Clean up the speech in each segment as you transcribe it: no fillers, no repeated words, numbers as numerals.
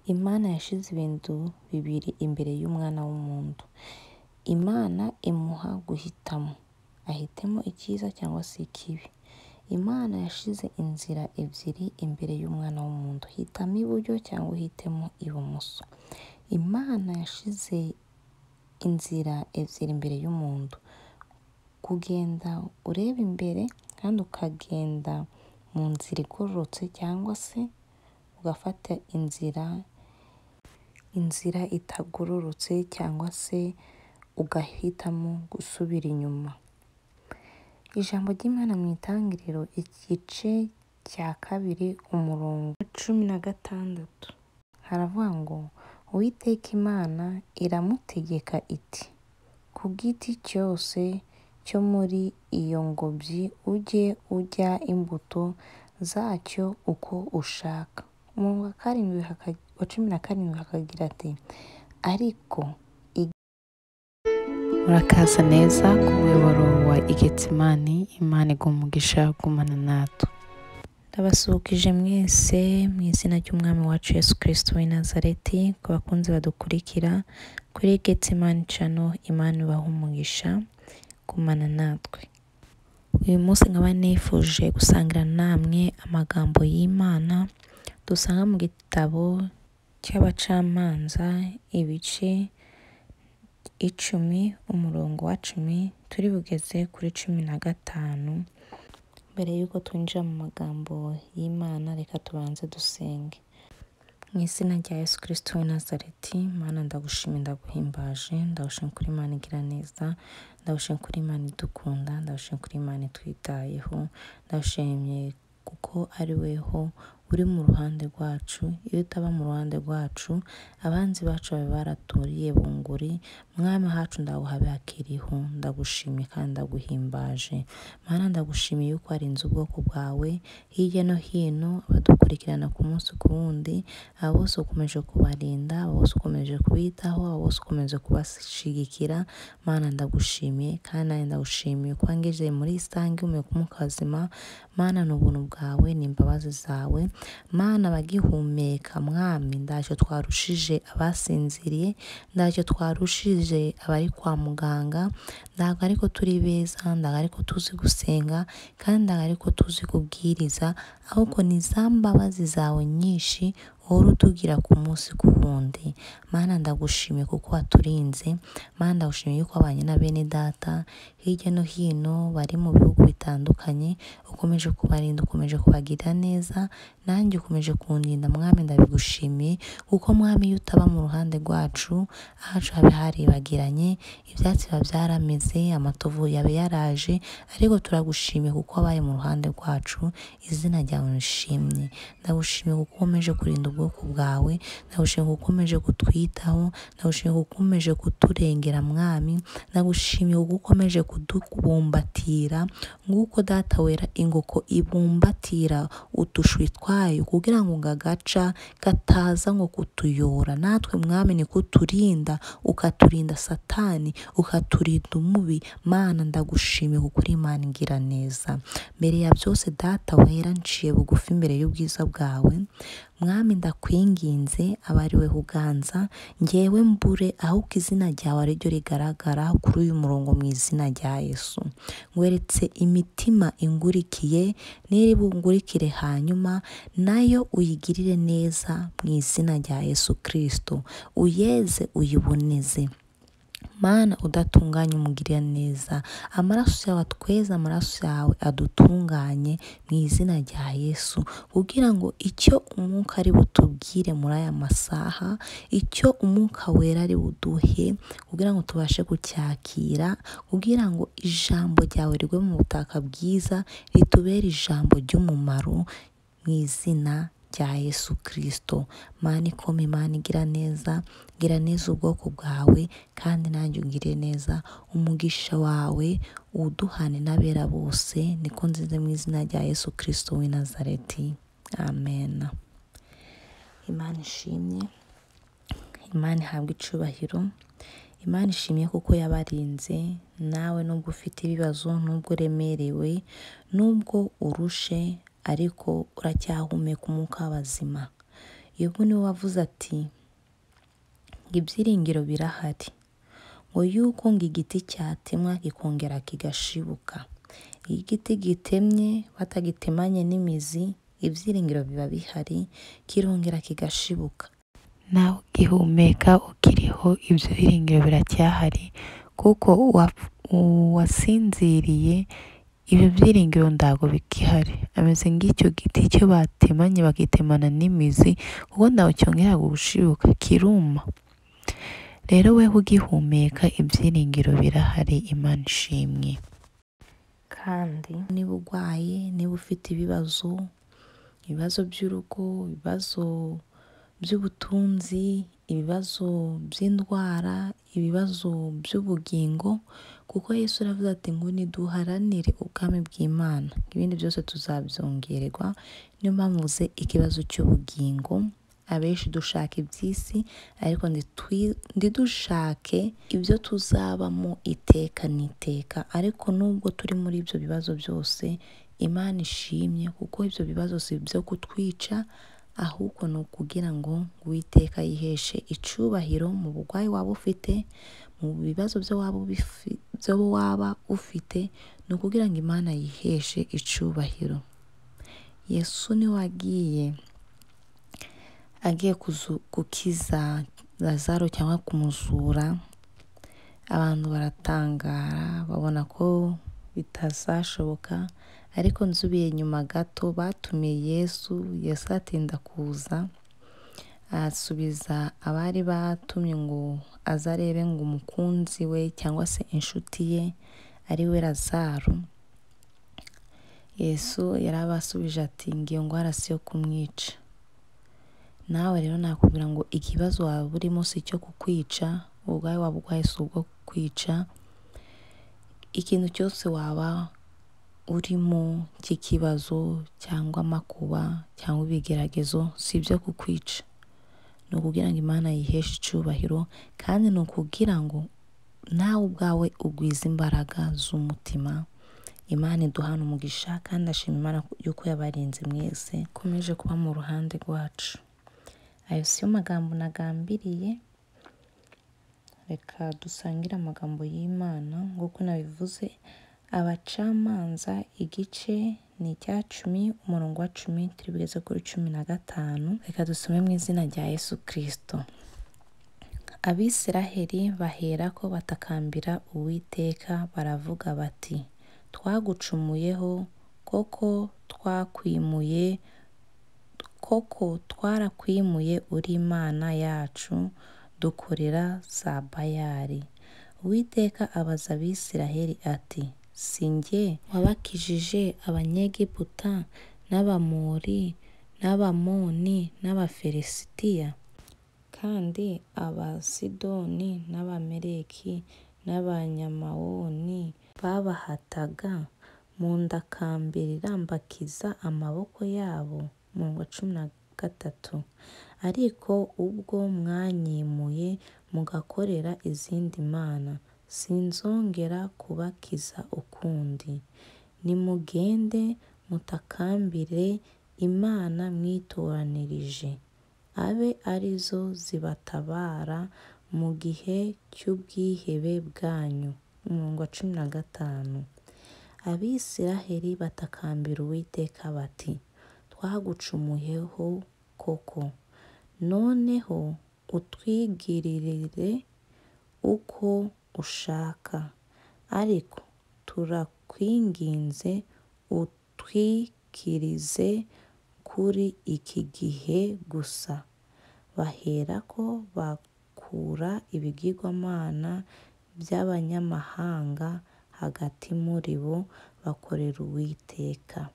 Imana yashize ibintu bibiri imbere y'umwana w'umuntu. Imana imuha guhitamo, ahitemo icyiza cyangwa se ikibi. Imana yashize inzira ebyiri imbere y'umwana w'umuntu, hitamo iburyo cyangwa uhitemo ibumoso. Imana yashize inzira ebyiri imbere y'umuntu, kugenda ureba imbere kandi ukagenda mu nzira igororotse, cyangwa se ugafata inzira itagororotse, cyangwa se ugahitamo gusubira inyuma. Ijambo ry'Imana mu Itangiriro igice cya 2 umurongo 16 haravuga ngo, Uwiteka Imana iramutegeka iti, ku giti cyose cyo muri iyo ngobyi ujye urya imbuto zacyo uko ushaka. Umurongo wa 17 hakagira ati, ariko murakaza neza ku muyoboro wa Igetsimani. Imana iguha umugisha, gumana natwe. Ndabasuhukije mwese mu izina ry'umwami wacu Yesu Kristo w'i Nazareti. Ku bakunzi badukurikira kuri Igetsimani channel, Imana ibaha umugisha, gumana natwe. Uyu munsi nkaba nifuje gusangira namwe amagambo y'Imana dusanga mu gitabo cy'Abacamanza ibice 10 umurongo wa 10 turi bugeze kuri 15. Mbere y'uko twinjira mu magambo y'Imana, reka tubanze dusenge. Mu izina rya Yesu Kristo w'i Nazareti, Mana ndagushimye, ndaguhimbaje, ndagushimye kuri Imana igira neza, ndagushimye kuri Imana idukunda, ndagushimye kuri Imana itwitayeho, ndagushimye kuko ari weho uri mu ruhande rwacu. Iyo utaba mu ruhande rwacu, abanzi bacu babe baraturiye bunguri. Mwami hacu ndaguhabe hakiriho, ndagushimye kandi ndaguhimbaje. Mana ndagushimiye yuko warinze ubwoko bwawe hirya no hino, abadukurikirana ku munsi ku wundi, abo bose ukomeje kubarinda, abo bose ukomeje kubitaho, abo bose ukomeje kubashigikira. Mana ndagushimiye kandi nawe ndagushimiye ko wangejeje muri isange umwuka mukazima. Mana ni ubuntu bwawe n'imbabazi zawe. Mana bagihumeka, Mwami ndacyo twarushije abasinziriye, ndacyo twarushije abari kwa muganga, ntabwo ariko turi beza, ntabwo ariko tuzi gusenga, kandi ntabwo ariko tuzi kubwiriza, ahubwo ni za mbabazi zawe nyinshi uhora utugira ku munsi ku wundi. Mana ndagushimiye kuko waturinze. Mana ndagushimiye yuko abanye na bene data hirya no hino bari mu bihugu bitandukanye, ukomeje kubarinda, ukomeje kubagirira neza, nanjye ukomeje kundinda. Mwami ndabigushimiye kuko Mwami iyo utaba mu ruhande rwacu, ahacu habe haribagiranye, ibyatsi biba byarameze, amatovu yabe yaraje, ariko turagushimiye kuko wabaye mu ruhande rwacu. Izina ryawe nishimye. Ndagushimiye kuko ukomeje kurinda ubwoko bwawe, ndagushimiye kuko ukomeje kutwitaho, ndagushimiye kuko ukomeje kuturengera Mwami, ndagushimiye kuko ukomeje kudubumbatira nk'uko data wera ingoko ibumbatira udushwi twayo kugira ngo ngagaca gataza ngo kutuyora. Natwe Mwami ni kuturinda, ukaturinda Satani, ukaturinda umubi. Mana ndagushimiye kuko uri Imana igira neza. Mbere ya byose data wera, nciye bugufi imbere y'ubwiza bwawe. Mwami ndakwinginze abari we uganza, ngewe mbure, ahubwo izina ryawe ari ryo rigaragara kuri uyu murongo mu izina rya Yesu. Ngweretse imitima ingurikiye, niri bungurikire hanyuma nayo uyigirire neza mu izina rya Yesu Kristo. Uyeze uyiboneze. Mana udatunganye umugirira neza. Amaraso yawe atweza, amaraso yawe adutunganye mu izina rya Yesu, kugira ngo icyo umwuka ari butubwire muri aya masaha, icyo umwuka wera ari buduhe, kugira ngo tubashe kucyakira, kugira ngo ijambo ryawe rigwe mu butaka bwiza, ritubere ijambo ry'umumaro mu izina rya Yesu Kristo. Mana ikome, Imana igira neza, gira neza ubwoko bwawe, kandi nanjye ungire neza. Umugisha wawe uduhane n'abera bose, niko nzize mu izina rya Yesu Kristo w'i Nazareti. Amen. Imana ishimye, Imana ihabwa icubahiro. Imana ishimye kuko yabarinze. Nawe nubwo ufite ibibazo, nubwo uremerewe, nubwo urushe, ariko uracyahumeka umwuka w'abazima. Yobu niwe wavuze ati ngo ibyiringiro birahari, ngo yuko ngo igiti cyatemwa kikongera kigashibuka. Iyo igiti gitemye batagitemanye n'imizi, ibyiringiro biba bihari, kirongera kigashibuka. Nawe ugihumeka ukiriho, ibyo biringiro biracyahari, kuko uwasinziriye ibyo byiringiro ntabwo bikihari. Ameze ng'icyo giti cyo batemanye bagitemana n'imizi, kuko ntawe cyongera gushibuka, kiruma. Rero wewe ugihumeka, ibyiringiro birahari. Imana ishimwe. Kandi niba urwaye, niba ufite ibibazo by'urugo, ibibazo by'ubutunzi, ibibazo by'indwara, ibibazo by'ubugingo, kuko Yesu aravuze ati ngo niduharanire ubwami bw'Imana, ibindi byose tuzabyongererwa. Niyo mpamvu mvuze ikibazo cy'ubugingo. Abenshi dushaka iby'isi, ariko ntidushake ibyo tuzabamo iteka n'iteka. Ariko nubwo turi muri ibyo bibazo byose, Imana ishimye, kuko ibyo bibazo si ibyo kutwica, ahubwo ni ukugira ngo Uwiteka yiheshe icyubahiro mu burwayi waba ufite, mu bibazo byo waba ufite, ni ukugira ngo Imana yiheshe icyubahiro. Yesu niwe agiye gukiza Lazaro cyangwa kumuzura. Abantu baratangara, babona ko bitazashoboka, ariko nsubiye inyuma gato, batumiye Yesu atinda kuza, asubiza abari batumye ngo azarebe ngo umukunzi we cyangwa se inshuti ye ari we Lazaro. Yesu yarabasubije ati ngiyo ndwara si yo kumwica. Nawe rero nakubwira ngo ikibazo waba urimo si icyo kukwica, uburwayi waba urwaye si ubwo kukwica. Ikintu cyose waba urimo cy'ikibazo cyangwa amakuba cyangwa ibigeragezo si ibyo kukwica. Ni ukugira ngo Imana yiheshe icyubahiro, kandi ni ukugira ngo nawe ubwawe ugwize imbaraga z'umutima. Imana iduhana umugisha, kandi ashima Imana yuko yabarinze mwese, ikomeje kuba mu ruhande rwacu. Ayo siyo magambo nagambiriye. Reka dusangire amagambo y'Imana nk'uko nabivuze. Abacamanza igice ni icya 10 umurongo wa 10 turi bugeze kuri 15. Reka dusome mu izina rya Yesu Kristo. Abisiraheli baherako batakambira Uwiteka, baravuga bati twagucumuyeho, koko twarakwimuye uri Imana yacu, dukorera za Bayali. Uwiteka abaza Abisiraheli ati si njye wabakijije Abanyegiputa n'Abamori n'Abamoni n'Abafilisitiya? Kandi Abasidoni n'Abameleki n'Abanyamawoni babahataga, mundakambirira mbakiza amaboko yabo. Umurongo wa 13. Ariko ubwo mwanyimuye mugakorera izindi mana, sinzongera kubakiza ukundi. Nimugende mutakambire Imana mwitoranirije, abe arizo zibatabara mu gihe cy'ubwihebe bwanyu. Umurongo wa 15. Abisiraheli batakambira Uwiteka bati twagucumuyeho koko, noneho utwigirire uko ushaka, ariko turakwinginze utwikirize kuri iki gihe gusa. Baherako bakura ibigirwamana by'abanyamahanga hagati muri bo, bakorera Uwiteka.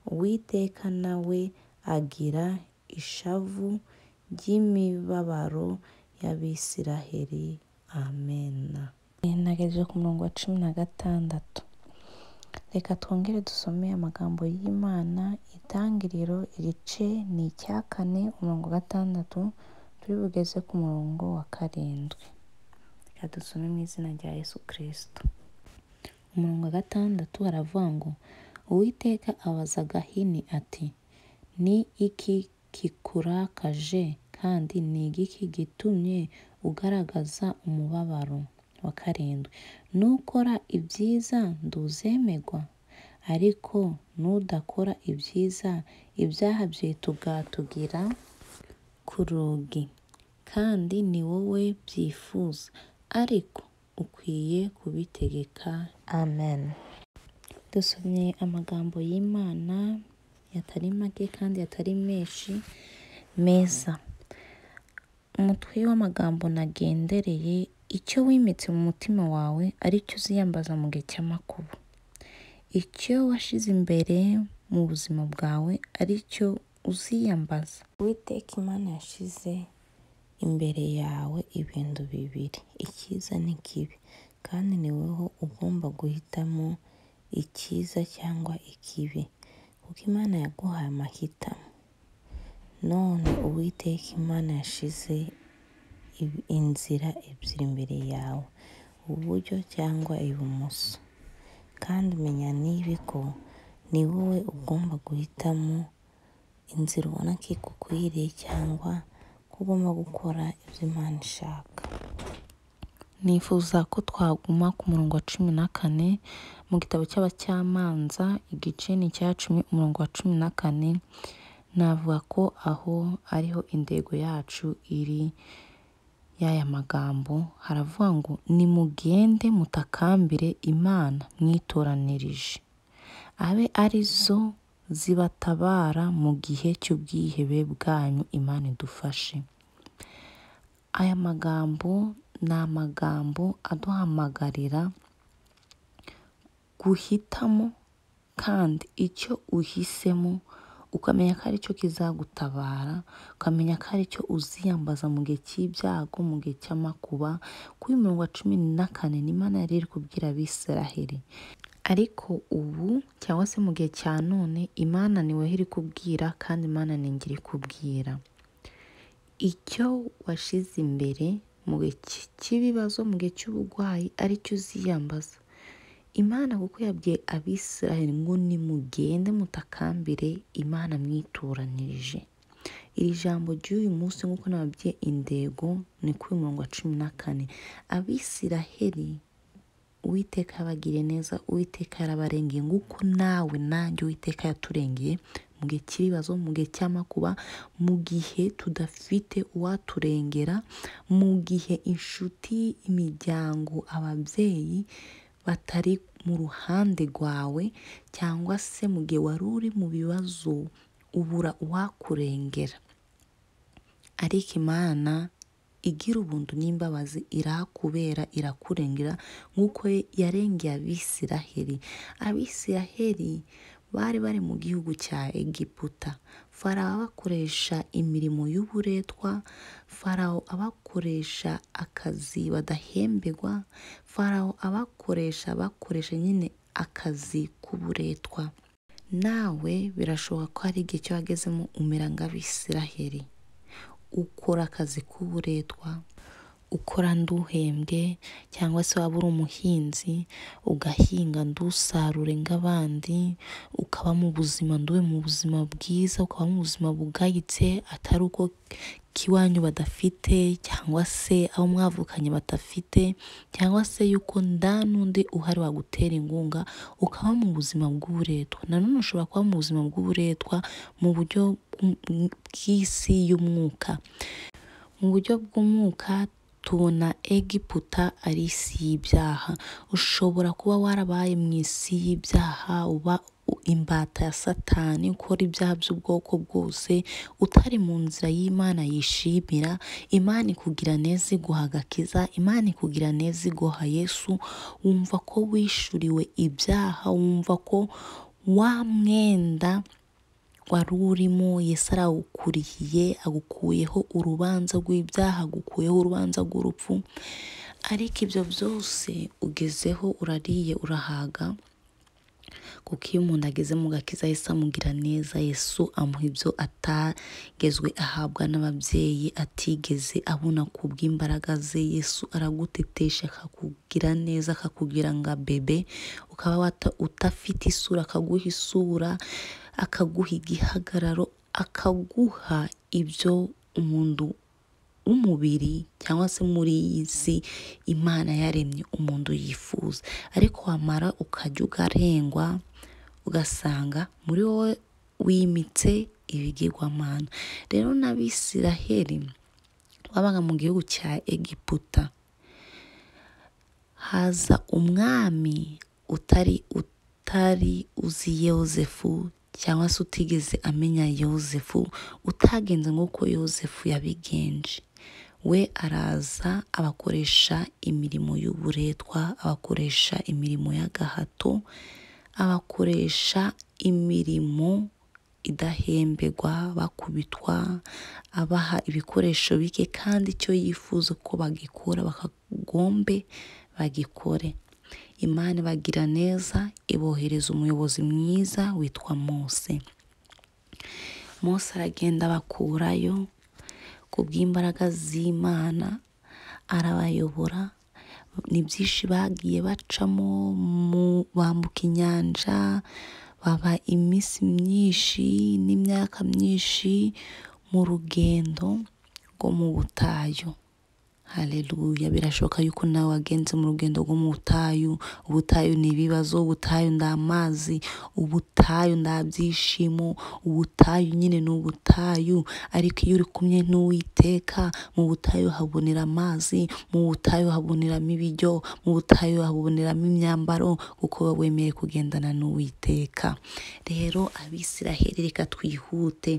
Uwiteka nawe agira ishavu ry'imibabaro y'Abisiraheli. Amen. Nagejeje ku murongo wa 16. Reka twongere dusome amagambo y'Imana. Itangiriro igice ni icya 4 umurongo wa 6 turi bugeze ku murongo wa 7. Reka dusome mu izina rya Yesu Kristo. Umurongo wa 6 haravuga ngo Uwiteka abaza Gahini ati ni iki kikurakaje kandi ni igiki gitumye ugaragaza umubabaro? Wa karindwi, nukora ibyiza nduzemerwa, ariko nudakora ibyiza ibyaha byitugatugira ku rugi, kandi ni wowe byifuza, ariko ukwiye kubitegeka. Amen. Dusomye amagambo y'Imana yatari make kandi yatari menshi meza. Umutwe w'amagambo nagendereye, icyo wimitse mu mutima wawe ari cyo uziyambaza mu gihe cy'amakuba. Icyo washize imbere mu buzima bwawe ari cyo uziyambaza. Uwiteka Imana yashize imbere yawe ibintu bibiri, icyiza n'ikibi, kandi ni wowe ugomba guhitamo icyiza cyangwa ikibi, kuko Imana yaguhaye amahitamo. None Uwiteka Imana yashize inzira ebyiri imbere yawe, uburyo cyangwa ibumoso, kandi umenya niba ko ni wowe ugomba guhitamo inzira ubona ko igukwiriye cyangwa ko ugomba gukora ibyo Imana ishaka. Nifuza ko twaguma ku murongo wa 14 mu gitabo cy'Abacyamanza, igice ni icya 10 umurongo wa 14. Navuga ko aho ariho intego yacu iri y'aya magambo. Haravuga ngo nimugende mutakambire Imana mwitoranirije, abe arizo zibatabara mu gihe cy'ubwihebe bwanyu. Imana idufashe. Aya magambo ni amagambo aduhamagarira guhitamo, kandi icyo uhisemo ukamenya ko ari cyo kizagutabara, ukamenya ko ari cyo uziyambaza mu gihe cy'ibyago, mu gihe cy'amakuba. Kuri mirongo wa 14 ni Imana yari iri kubwira Abisiraheli, ariko ubu cyangwa se mu gihe cya none Imana ni we iri kubwira, kandi Imana ni njye iri kubwira. Icyo washize imbere mu gihe cy'ibibazo, mu gihe cy'uburwayi ari cyo uziyambaza. Imana kuko yabwiye Abisiraheli ngo nimugende mutakambire Imana mwitoranirije. Iri jambo ry'uyu munsi nk'uko nababwiye intego ni kuri mirongo wa 14. Abisiraheli Uwiteka yabagiriye neza, Uwiteka yarabarengeye nk'uko nawe nanjye Uwiteka yaturengeye mu gihe cy'ibibazo, mu gihe cy'amakuba, mu gihe tudafite uwaturengera, mu gihe inshuti, imiryango, ababyeyi batari mu ruhande rwawe, cyangwa se mu gihe wari uri mu bibazo ubura uwakurengera. Ariko Imana igira ubuntu n'imbabazi irakubera, irakurengera nk'uko yarengeye Abisiraheli. Abisiraheli bari mu gihugu cya Egiputa. Farawo abakoresha imirimo y'uburetwa, Farawo abakoresha akazi badahemberwa, Farawo abakoresha nyine akazi k'uburetwa. Nawe birashoboka ko hari igihe cyo wagezemo umera nk'Abisiraheli, ukora akazi k'uburetwa, ukora nduhembwe, cyangwa se waba uri umuhinzi ugahinga ndusarure nk'abandi, ukaba mu buzima ndube mu buzima bwiza, ukaba mu buzima bugayitse, atari uko kiwanyu badafite, cyangwa se abo mwavukanye batafite, cyangwa se yuko nda n'undi uhari wagutera ingunga, ukaba mu buzima bw'uburetwa. Nanone ushobora kuba mu buzima bw'uburetwa mu buryo bw'isi y'umwuka. Mu buryo bw'umwuka tubona Egiputa ari isi y'ibyaha. Ushobora kuba warabaye mu isi y'ibyaha, uba imbata ya Satani, ukora ibyaha by'ubwoko bwose, utari mu nzira y'Imana yishimira. Imana ikugira neza iguha agakiza, Imana ikugira neza iguha Yesu, wumva ko wishuriwe ibyaha, wumva ko wa mwenda wari urimo Yesu arawukurihiye, agukuyeho urubanza rw'ibyaha, agukuyeho urubanza rw'urupfu. Ariko ibyo byose ugezeho urariye urahaga, kuko iyo umuntu ageze mu gakiza Yesu amugira neza. Yesu amuha ibyo atagezwe ahabwa n'ababyeyi, atigeze abona ku bw'imbaraga ze. Yesu aragutetesha, akakugira neza, akakugira nga bebe, ukaba utafite isura akaguha isura, akaguha igihagararo, akaguha ibyo umuntu w'umubiri cyangwa se muri iyi si Imana yaremye umuntu yifuza, ariko wamara ukajya ugarengwa ugasanga muri wowe wimitse ibigirwamana. Rero n'Abisiraheli babaga mu gihugu cya Egiputa, haza umwami utari uzi Yozefu cyangwa se utigeze amenya Yozefu, utagenze nk'uko Yozefu yabigenje. We araza abakoresha imirimo y'uburetwa, abakoresha imirimo y'agahato, abakoresha imirimo idahemberwa, bakubitwa, abaha ibikoresho bike kandi icyo yifuza ko bagikora bakagombe bagikore. Imana ibagira neza, ibohereza umuyobozi mwiza witwa Mose. Mose aragenda abakurayo kubw'imbaraga z'Imana, arabayobora. Ni byinshi bagiye bacamo, bambuka inyanja, baba iminsi myinshi n'imyaka myinshi mu rugendo rwo mu butayu. Haleluya! Birashoboka yuko nawe wagenze mu rugendo rwo mu butayu. Ubutayu ni ibibazo, ubutayu nda amazi, ubutayu nda byishimo, ubutayu nyine ni ubutayu. Ariko iyo uri kumwe n'Uwiteka, mu butayu habonera amazi, mu butayu haboneramo ibiryo, mu butayu haboneramo imyambaro, kuko baba wemeye kugendana n'Uwiteka. Rero Abisiraheli, reka twihute.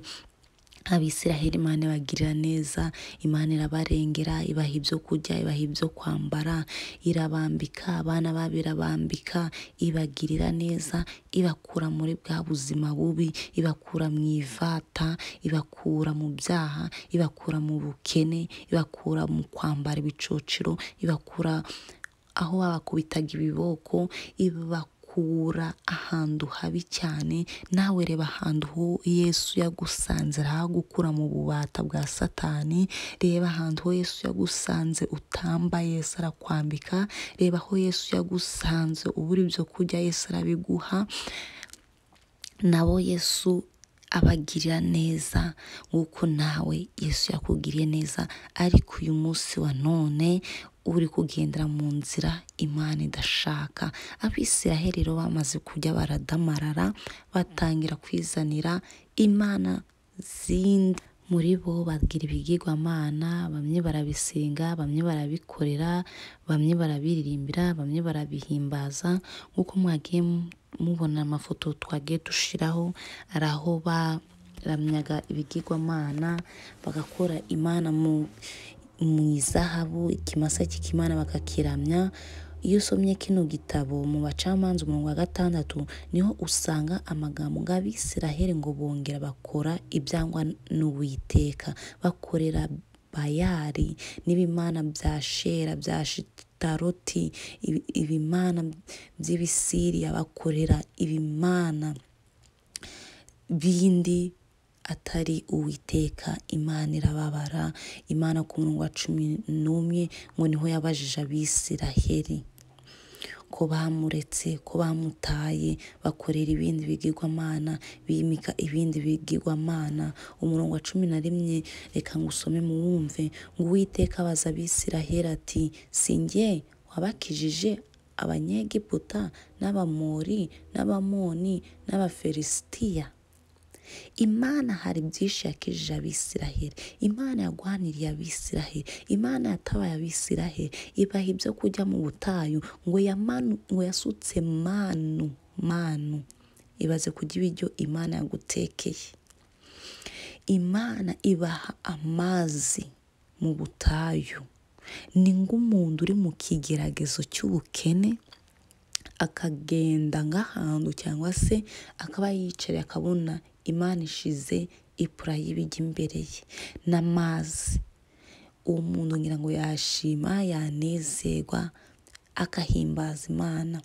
Abisiraheli Imana ibagirira neza, Imana irabarengera, ibaha ibyo kurya, ibaha ibyo kwambara, irabambika, abana babo irabambika, ibagirira neza, ibakura muri bwa buzima bubi, ibakura mu ivata, ibakura mu byaha, ibakura mu bukene, ibakura mu kwambara ibicocero, ibakura aho babakubitaga ibiboko, ibakura ahantu habi cyane. Nawe reba ahantu Yesu yagusanze, arahagukura mu bubata bwa Satani. Reba ahantu Yesu yagusanze utambaye, Yesu arakwambika. Reba aho Yesu yagusanze ubura ibyo kurya, Yesu arabiguha. Nabo Yesu abagirira neza nk'uko nawe Yesu yakugiriye neza. Ariko uyu munsi wa none uri kugendera mu nzira Imana idashaka. Abisiraheli rero bamaze kujya baradamarara, batangira kwizanira imana zindi. Muri bo bagira ibigirwamana, bamwe barabisenga, bamwe barabikorera, bamwe barabiririmbira, bamwe barabihimbaza. Nk'uko mwagiye mubona amafoto twagiye dushiraho, ari aho baramyaga ibigirwamana, bagakora Imana mu izahabu, ikimasa cy'Imana bakakiramya. Iyo usomye kino gitabo mu Bacamanza 6 niho usanga amagambo ng'Abisiraheli ngo bongera bakora ibyangwa n'Uwiteka, bakorera Bayali n'ibimana bya Shera, bya Shitaroti, ibimana by'Ibisiriya, bakorera ibimana bindi atari Uwiteka. Imana irababara. Imana ku murongo wa 11 ngo niho yabajije Abisiraheli ko bamuretse, ko bamutaye, bakorera ibindi bigirwamana, bimika ibindi bigirwamana. Umurongo wa 11 reka ngusome muwumve. Ngo Uwiteka abaza Abisiraheli ati, sinjye wabakijije Abanyegiputa n'Abamori n'Abamoni n'Abafilisitiya? Imana hari byinshi yakijije Abisiraheli. Imana yagwaniriye Abisiraheli. Imana yatabaye Abisiraheli, ibaha ibyo kujya mu butayu. Ngo yasutse manu. Ibaze kujya ibiryo Imana yagutekeye. Imana ibaha amazi mu butayu. Ni ng'umuntu uri mu kigeragezo cy'ubukene, akagenda nk'ahantu cyangwa se akaba yicaye akabona Imana ishize ipura y'ibijya imbere ye n'amazi. Uwo muntu ngira ngo yashima, yanezerwa, akahimbaza Imana.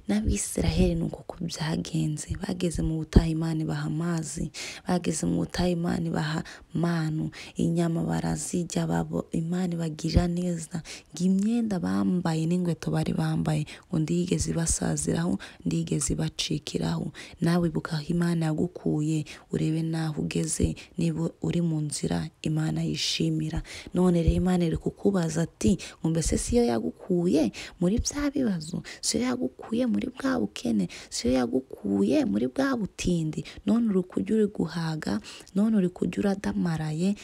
n'Abisiraheli ni uko byagenze. Bageze mu butayu Imana ibaha amazi, bageze mu butayu Imana ibaha manu, inyama barazirya, Imana ibagirira neza, ngo imyenda bambaye n'inkweto bari bambaye ngo ndigeze ibasaziraho, ndigeze ibacikiraho. Nawe ibuka aho Imana yagukuye, urebe naho ugeze, niba uri mu nzira Imana yishimira. None rero Imana iri kukubaza ati ngo mbese siyo yagukuye muri bya bibazo, siyo yagukuye muri bwa bukene, siyo yagukuye muri bwa butindi, none uri kujya uri guhaga, none uri kujya uradamaraye.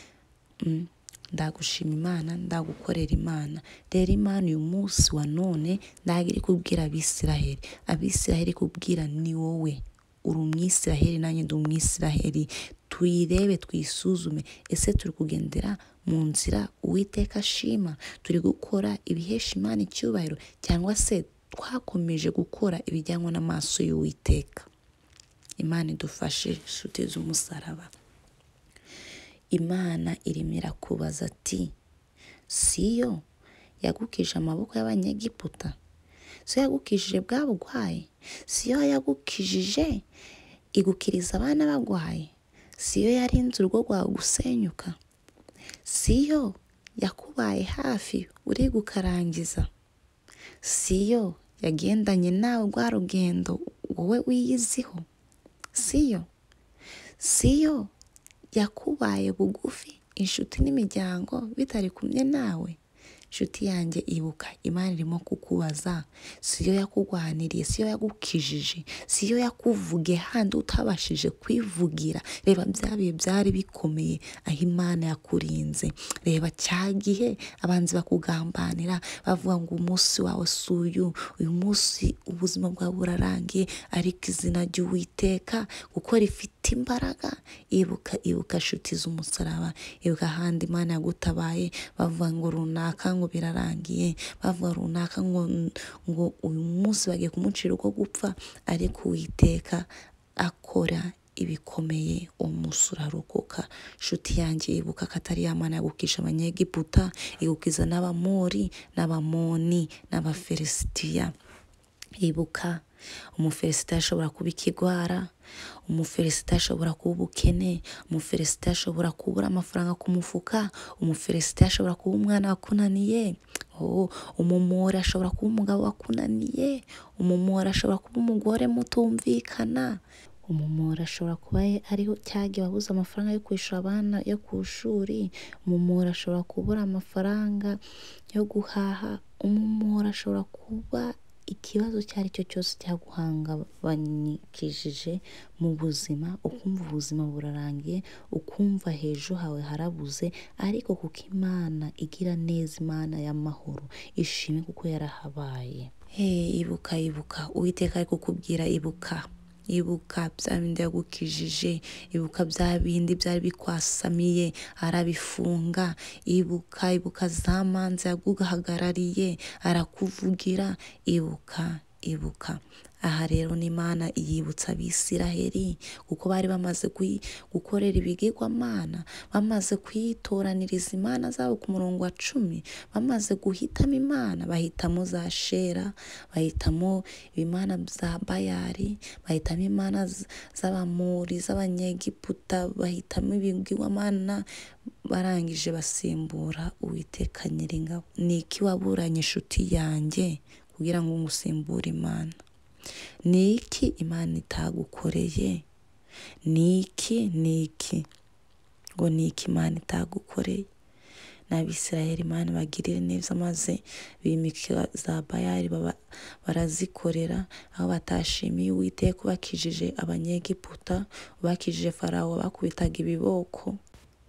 Ndagushima Imana, ndagukorera Imana. Rero Imana uyu munsi wa none ndagira iri kubwira Abisiraheli, Abisiraheli kubwira ni wowe uri Umwisiraheli, nanjye ndi Umwisiraheli. Tuyirebe, twisuzume, ese turi kugendera mu nzira Uwiteka ashima? Turi gukora ibihesha Imana icyubahiro, cyangwa se twakomeje gukora ibijyanwa n'amaso y'Uwiteka? Imana idufashe inshuti z'umusaraba. Imana irimo irakubaza ati siyo yagukije amaboko y'Abanyegiputa? Siyo yagukijije bwa bugwayi? Siyo yagukijije igukiriza abana bagwaye? Siyo yarinze urugo rwawe gusenyuka? Siyo yakubaye hafi uri gukarangiza? Siyo yagendanye nawe rwa rugendo wowe wiyiziho? Siyo yakubaye bugufi, inshuti n'imiryango bitari kumwe nawe? Inshuti yanjye ibuka, Imana irimo kukubaza, siyo yakugwaniriye, siyo yagukijije, siyo yakuvuge handi utabashije kwivugira? Reba bya bihe byari bikomeye aho Imana yakurinze. Reba cya gihe abanzi bakugambanira bavuga ngo umunsi wawe suyu, uyu munsi ubuzima bwawe burarangiye, ariko izina ry'Uwiteka kuko rifite imbaraga. Ibuka inshuti z'umusaraba, ibuka ahandi Imana yagutabaye, bavuga ngo runaka ngo birarangiye, bavuga runaka ngo uyu munsi bagiye kumucira uko gupfa, ariko Uwiteka akora ibikomeye, umunsi urarokoka. Inshuti yanjye ibuka ko atari ya Mana yagukisha Abanyegiputa, igukiza n'Abamori n'Abamoni n'Abafilisitiya. Ibuka Umufilisitiya ashobora kuba ikigwara, Umufilisitiya ashobora kuba ubukene, Umufilisitiya ashobora kubura amafaranga ku mufuka, Umufilisitiya ashobora kuba umwana wakunaniye, Umumori ashobora kuba umugabo wakunaniye, Umumori ashobora kuba umugore mutumvikana, Umumori ashobora kuba ariho cyagiye wabuze amafaranga yo kwishyura abana yo ku ishuri, Umumori ashobora kubura amafaranga yo guhaha, Umumori ashobora kuba ikibazo icyo ari cyo cyose cyaguhangabanyikishije mu buzima, ukumva ubuzima burarangiye, ukumva hejuru hawe harabuze, ariko kuko Imana igira neza, Imana y'amahoro, ishimwe kuko yarahabaye. Ibuka Uwiteka ari kukubwira, ibuka bya bindi yagukijije, ibuka bya bindi byari bikwasamiye arabifunga, ibuka za manza yaguhagarariye arakuvugira, ibuka. Aha rero ni Imana yibutsa Abisiraheli kuko bari bamaze gukorera ibigirwamana, bamaze kwitoraniriza imana zabo ku murongo wa 10, bamaze guhitamo Imana, bahitamo za Shera, bahitamo ibimana bya Bayali, bahitamo imana z'Abamori, z'Abanyegiputa, bahitamo ibigirwamana, barangije basimbura Uwiteka Nyiringabo. Ni iki waburanye inshuti yanjye kugira ngo ngusimbure Imana? Ni iki Imana itagukoreye? Ni iki ngo ni iki Imana itagukoreye? N'Abisiraheli Imana bagirire neza, maze bimika za Bayali barazikorera, aho batashimiye Uwiteka ubakijije Abanyegiputa, ubakijije Farawo bakubitaga ibiboko,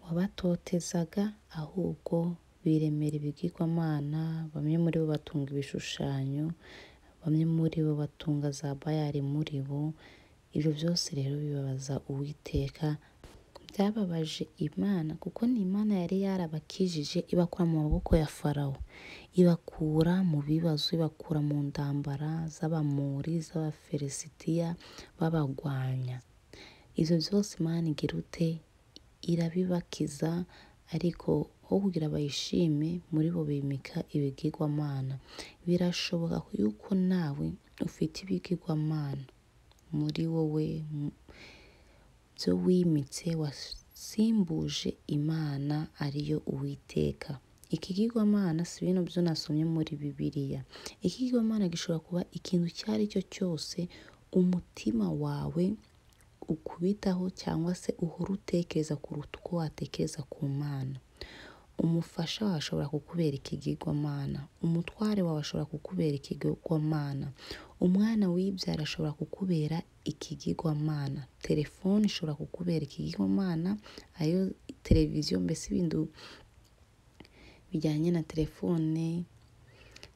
wabatotezaga, ahubwo biremera ibigirwamana. Bamwe muri bo batunga ibishushanyo, bamwe muri bo batunga za Bayali muri bo. Ibyo byose rero bibabaza Uwiteka, byababaje Imana kuko ni Imana yari yarabakijije, ibakura mu maboko ya Farawo, ibakura mu bibazo, ibakura mu ndambara z'Abamori, z'Abafilisitiya babagwanya. Ibyo byose Imana igira ute? Irabibakiza, ariko aho kugira bayishime, muri bo bimika ibigirwamana. Birashoboka yuko nawe ufite ibigirwamana muri wowe byo wimitse wasimbuje Imana ariyo Uwiteka. Ikigirwamana si bino byo nasomye muri Bibiliya. Ikigirwamana gishobora kuba ikintu icyo ari cyo cyose umutima wawe ukubitaho cyangwa se uhora utekereza kuruta uko watekereza ku Mana. Umufasha wawe ashobora kukubera ikigirwamana, umutware wawe ashobora kukubera ikigirwamana, umwana wibyara ashobora kukubera ikigirwamana, telefone ishobora kukubera ikigirwamana, ayo televiziyo, mbese ibintu bijyanye na telefone,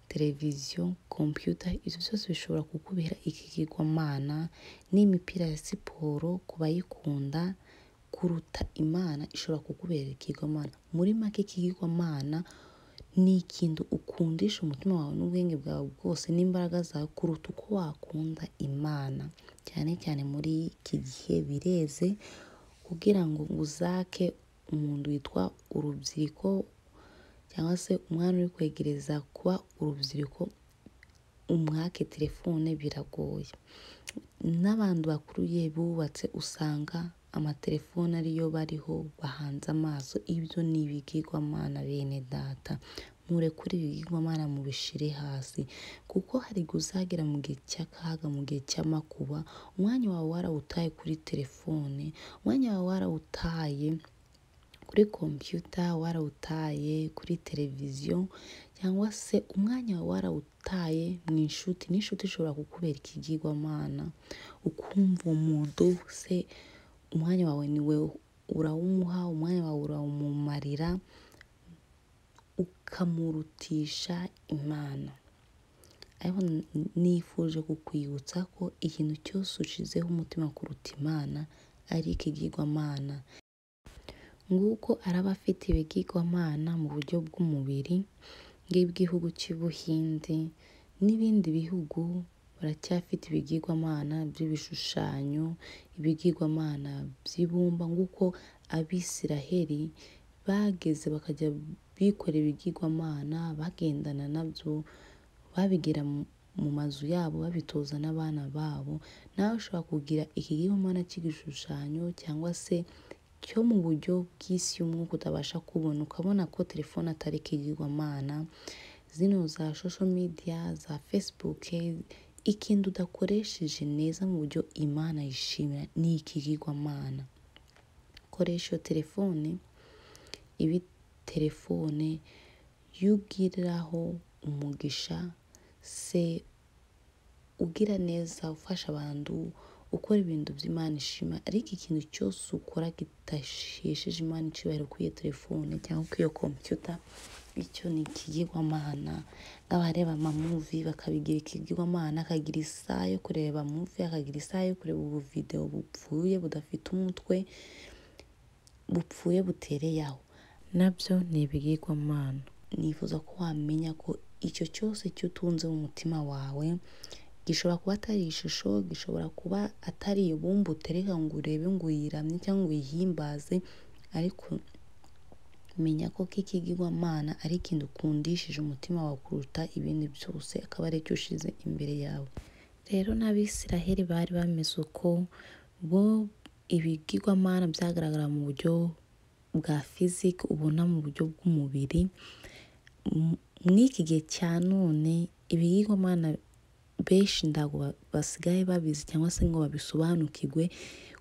televiziyo, computer, ibyo byose bishobora kukubera ikigirwamana. N'imipira ya siporo ku bayikunda kuruta Imana ishobora kukubera ikigirwamana. Muri make ikigirwamana ni ikintu ukundisha umutima wawe n'ubwenge bwawe bwose n'imbaraga zawe kuruta uko wakunda Imana. Cyane cyane muri iki gihe bireze kugira ngo uzake umuntu witwa urubyiruko cyangwa se umwana uri kwegereza kuba urubyiruko umwake telefone biragoye. N'abantu bakuruye bubatse usanga amatelefone ariyo bariho bahanze amaso. Ibyo ni ibigirwamana bene data. Murekure ibigirwamana mubishire hasi, kuko hari guzagera mu gihe cy'akaga, mu gihe cy'amakuba, umwanya wawe warawutaye kuri telefone, umwanya wawe warawutaye kuri computer, warawutaye kuri televiziyo, cyangwa se umwanya wawe warawutaye mu inshuti. N'inshuti ishobora kukubera ikigirwamana, ukumva umuntu se umwanya wawe niwe urawumuha, umwanya wawe urawumumarira ukamurutisha Imana. Ariko nifuje kukwibutsa ko ikintu cyose ushizeho umutima kuruta Imana ari ikigirwamana. Nguko araba afite ibigirwamana mu buryo bw'umubiri bw'igihugu cy'Ubuhinde n'ibindi bihugu baracyafite ibigirwamana by'ibishushanyo, ibigirwamana by'ibumba. Nguko Abisiraheli bageze bakajya bikora ibigirwamana, bagendana nabyo, babigira mu mazu yabo, babitoza n'abana babo. Nawe ushobora kugira ikigirwamana cy'igishushanyo cyangwa se cyo mu buryo bw'isi y'umwuka utabasha kubona, ukabona ko telefone atari ikigirwamana. Zino za social media, za Facebook, ikintu udakoresheje neza mu buryo Imana yishimira ni ikigirwamana. Koresha iyo telefone ibi telefone yugiraho umugisha, se ugira neza, ufasha abantu, ukora ibintu by'Imana ishima. Ariko ikintu cyose ukora kitashesheje Imana icyubahiro kuri iyo telefone cyangwa kuri iyo computer, icyo ni ikigirwamana. Nk'abareba amamuvi bakabigira ikigirwamana, akagira isaha yo kureba movie, akagira isaha yo kureba ubuvideo bupfuye budafite umutwe, bupfuye butereye aho, nabyo ni ibigirwamana. Nifuza ko wamenya ko icyo cyose cyutunze mu mutima wawe gishobora kuba atari ishusho, gishobora kuba atari ibumba utereka ngo urebe ngo uyiramye cyangwa ngo uyihimbaze, ariko menya ko k'ikigirwamana ari ikintu ukundishije umutima wawe kuruta ibindi byose, akaba ari cyo ushize imbere yawe. Rero n'Abisiraheli bari bameze uko, bo ibigirwamana byagaragara mu buryo bwa physique, ubona mu buryo bw'umubiri. Mw'iki gihe cya none ibigirwamana benshi ntabwo basigaye babizi cyangwa se ngo babisobanukirwe,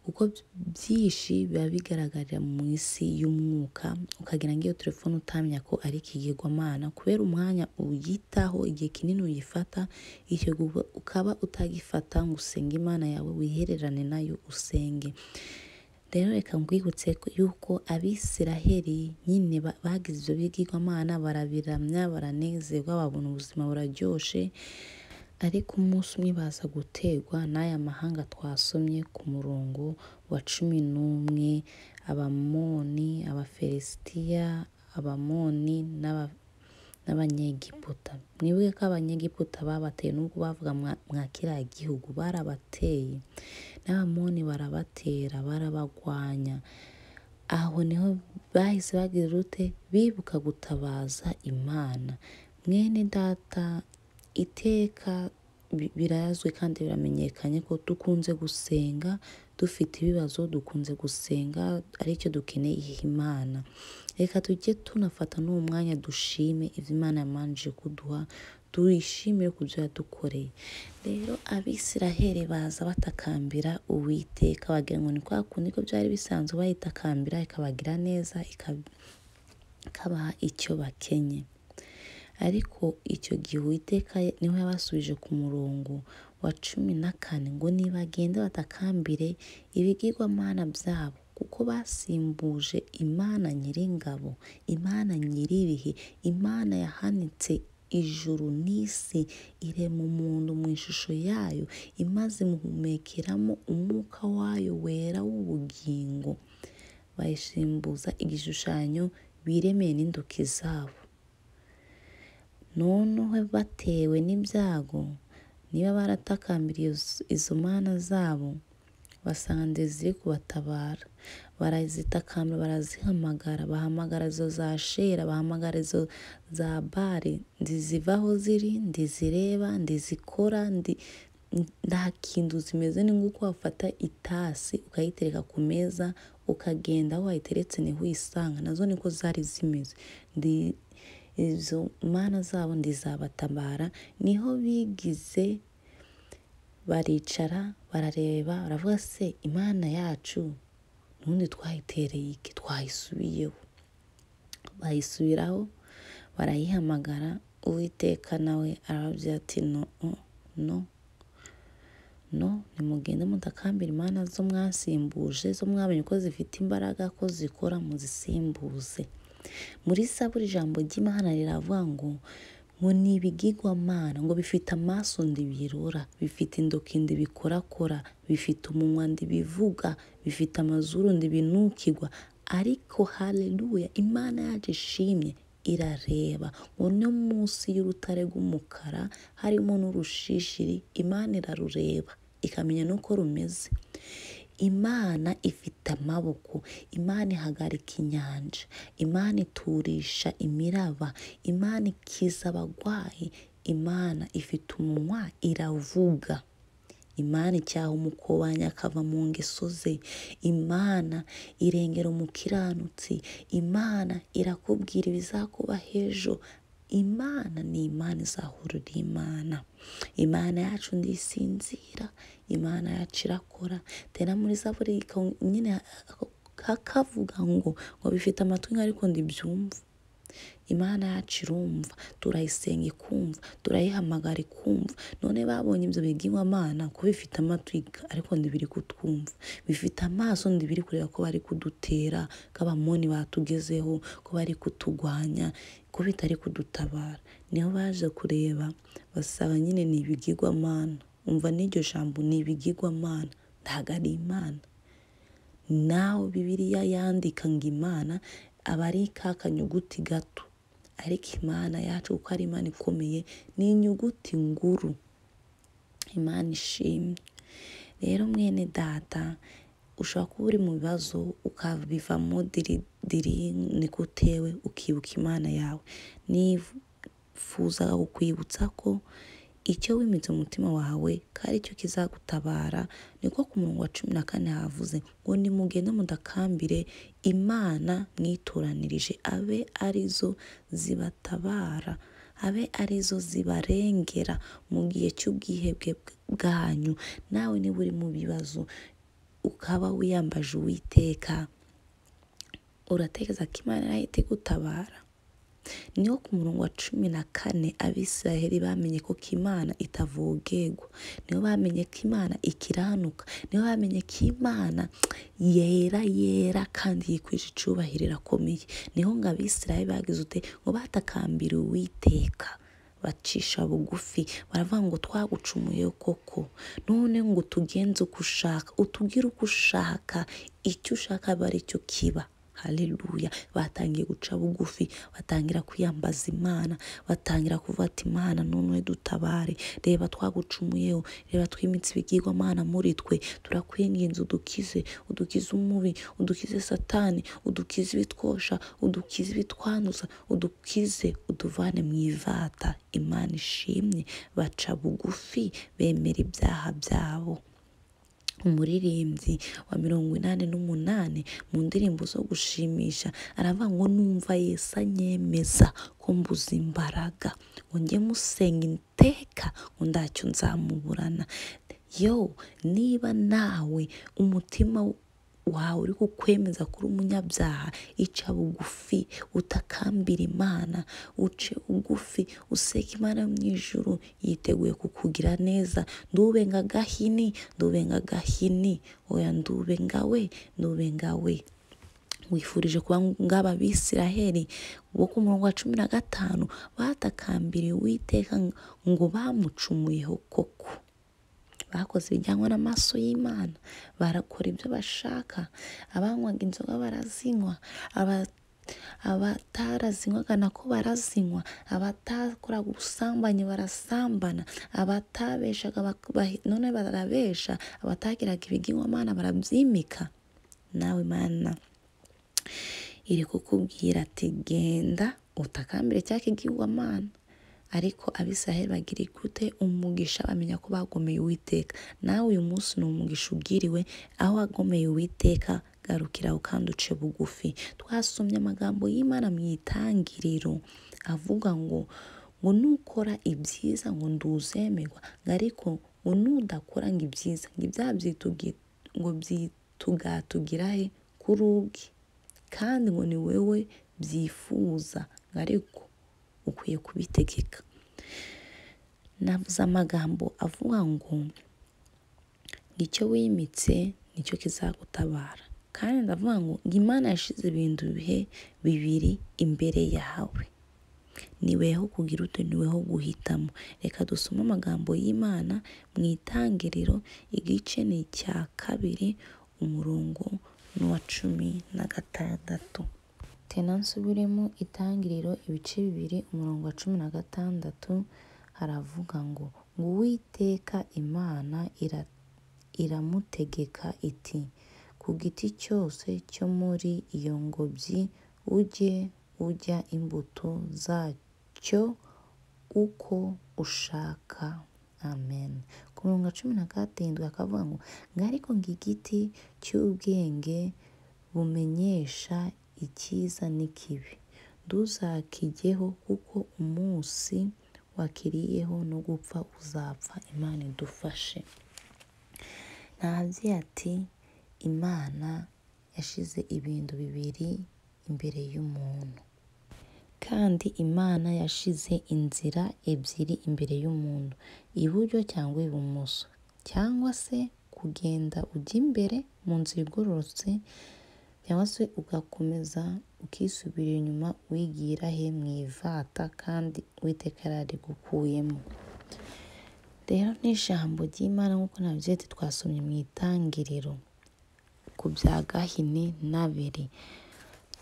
kuko byinshi biba bigaragarira mu isi y'umwuka, ukagira ngo iyo telefone utamenya ko ari ikigirwamana kubera umwanya uyitaho, igihe kinini uyifata, icyo ukaba utagifata ngo usenge Imana yawe, wihererane nayo usenge. Rero reka ngwibutse yuko Abisiraheli nyine bagize ibyo bigirwamana, barabiramya, baranezerwa, babona ubuzima buraryoshe. Ariko umunsi umwe baza guterwa n'aya mahanga twasomye ku murongo wa 11, Abamoni, Abafilisitiya, Abamoni n'Abanyegiputa. Mwibuke ko Abanyegiputa babateye, nubwo bavuga mwa kiriya gihugu, barabateye. N'Abamoni barabatera, barabagwanya. Aho niho bahise bagira ute, bibuka gutabaza Imana. Mwene data, iteka birazwi kandi biramenyekanye ko dukunze gusenga dufite ibibazo, dukunze gusenga aricyo dukeneye Imana. Reka tujye tunafata n'uwo mwanya dushime ivyo Imana yamanje kuduha, tuyishimire ku byo yadukoreye. Rero Abisiraheli baza batakambira Uwiteka, bagira ngo ni kwa kundi ko byari bisanzwe bayitakambira ikabagira neza, ikabaha icyo bakenye. Ariko icyo gihe Uwiteka niho yabasubije ku murongo wa 14 ngo nibagende batakambire ibigirwamana byabo, kuko basimbuje Imana Nyiringabo, Imana Nyiribihe, Imana yahanitse ijuru n'isi, irema umuntu mu ishusho yayo, imaze imuhumekeramo umwuka wayo wera w'ubugingo. Bayisimbuza igishushanyo biremeye n'induki zabo. Noneho batewe n'ibyago, niba baratakambiriye izo mana zabo, basanga ziri kubatabara. Barazitakambira, barazihamagara, bahamagara izo za Shera, bahamagara izo za Bari, ndizivaho ziri, ndizireba, ndizikora, nta kintu zimeze. ni nguko wafata itasi ukayitereka ku meza ukagenda aho wayiteretse niho uyisanga, nazo niko zari zimeze. Izo mana zabo ndizabatabara. Niho bigize baricara barareba, baravuga se Imana yacu nundi twayitereye iki, twayisubiyeho. Bayisubiraho barayihamagara. Uwiteka nawe arababwira ati no, nimugende mutakambira imana zo mwasimbuje, zo mwamenye ko zifite imbaraga, ko zikora, muzisimbuze. Muri Zaburi ijambo ry'Imana riravuga ngo ni ibigirwamana, ngo bifite amaso ndibirora, bifite intoki ndibikorakora, bifite umunwa ndibivuga, bifite amazuru ndibinukirwa. Ariko haleluya, Imana yacu ishimye irareba. Ngo no munsi y'urutare rw'umukara harimo n'urushishiri, Imana irarureba ikamenya nuko rumeze. Imana ifite amaboko, Imana ihagarika inyanja, Imana iturisha imiraba, Imana ikiza abagwayi, Imana ifite umunwa iravuga. Imana icyaha umukobanyi akava mu ngeso ze, Imana irengera umukiranutsi, Imana irakubwira ibizakuba hejo. Imana ni Imana izahurira Imana. Imana yacu ndisinzira, Imana yacu irakora. Tena muri Zaburi nyine hakavuga ngo bifite amatwi ariko ndibyumva. Imana yacu irumva, turayisenga ikumva, turayihamagara ikumva. None babonye ibyo bigirwamana ko bifite amatwi ariko ndibiri kutwumva, bifite amaso ndibiri kureba ko bari kudutera, ko abamoni batugezeho, ko bari kutugwanya, ko bitari kudutabara. Niho baje kureba basaba nyine ni ibigirwamana. Umva n'iryo jambo ni ibigirwamana, ntago ari Imana. Naho Bibiliya yandika ngo Imana aba ari kakanyuguti gato, ariko Imana yacu uko ari Imana ikomeye ni inyuguti nguru. Imana ishimwe. Rero mwene data, ushobora kuba uri mu bibazo ukabivamo diri niko utewe, ukibuka Imana yawe. Nifuza kukwibutsa ko icyo wimitse umutima wawe kari cyo kizagutabara. Niko ku murongo wa 14 havuze ngo nimugende mudakambire Imana mwitoranirije, abe arizo zibatabara, abe arizo zibarengera mu gihe cy'ubwihebwe bwanyu. Nawe niba uri mu bibazo ukaba wiyambaje Uwiteka, uratekereza ko Imana irahita igutabara? Niho ku murongo wa 14 Abisiraheli bamenye ko Imana itavogerwa, niho bamenye ko Imana ikiranuka, niho bamenye ko Imana yera kandi yikwije icubahiro irakomeye. Niho ngo Abisiraheli bagize ute ngo batakambira Uwiteka, bacisha bugufi, baravuga ngo twagucumuye koko, none ngo tugenze uko ushaka, utubwire uko ushaka, icyo ushaka bari cyo kiba. haleluya, batangiye guca bugufi, batangira kwiyambaza Imana, batangira kuvuga ati Imana none dutabare, reba twagucumuyeho, reba twimitse ibigirwamana muri twe, turakwinginze udukize umubi, udukize satani, udukize ibitwosha, udukize ibitwanduza, udukize uduvane mu ivata. Imana ishimwe, baca bugufi bemera ibyaha byabo. Umuririmbyi wa 88 mu ndirimbo zo gushimisha aravuga ngo numva Yesu anyemeza ko mbuze imbaraga, ngo njye musenga iteka ngo ndacyo nzamuburana. Niba nawe umutima wawe uri kukwemeza kuri umunyabyaha, ica bugufi utakambira Imana, uce bugufi useka Imana mu ijuru yiteguye kukugira neza. Ndube ngagahini oya ndube ngawe. Wifurije kuba ngaba Bisiraheli bo ku murongo wa 15 batakambiriye Uwiteka ngo bamucumuyeho koko. Bakoze ibijyanwa n'amaso y'Imana, barakora ibyo bashaka, abanywaga inzoga barazinywa, abatarazinywaga nako barazinywa, abatakoraga ubusambanyi barasambana, abatabeshaga none barabesha, abatagiraga ibigirwamana barabyimika. Nawe Imana iri kukubwira ati genda utakambire cya kigirwamana. Ariko Abisiraheli bagira gute? Umugisha, bamenya ko bagomeye Uwiteka. Nawe uyu munsi ni umugisha ugiriwe, aho wagomeye Uwiteka garukiraho kandi uce bugufi. Twasomye amagambo y'Imana mu itangiriro avuga ngo nukora ibyiza ngo nduzemerwa, ariko ngo nudakora ngo ibyiza ngo ibyaha byitugatugirahe kuri ubwe, kandi ngo ni wewe byifuza, ariko ukwiye kubitegeka. Navuze amagambo avuga ngo icyo wimitse nicyo kizagutabara, kandi ndavuga ngo Imana yashize ibintu bibiri imbere yawe, niweho kugira ute, niweho guhitamo. Reka dusome amagambo y'Imana mu itangiriro igice ni icya 2 umurongo wa 16. Tena nsubiremo itangiriro ibice 2 umurongo wa 16 haravuga ngo Uwiteka Imana iramutegeka iti ku giti cyose cyo muri iyo ngobyi ujye urya imbuto zacyo uko ushaka. Amen. Ku murongo wa 17 akavuga ngo ariko ng'igiti cy'ubwenge bumenyesha icyiza n'ikibi nduzakijyeho, kuko umunsi wakiriyeho no gupfa uzapfa. Imana idufashe. Ntabwo ati Imana yashize ibintu bibiri imbere y'umuntu, kandi Imana yashize inzira ebyiri imbere y'umuntu, iburyo cyangwa ibumoso, cyangwa se kugenda ujya imbere mu nzira igororotse, cyangwa se ugakomeza ukisubira inyuma wigira mu ivata kandi Uwiteka yararigukuyemo. Rero n'ijambo ry'Imana nk'uko navuze twasomye mu itangiriro ku bya Gahini n'Abeli.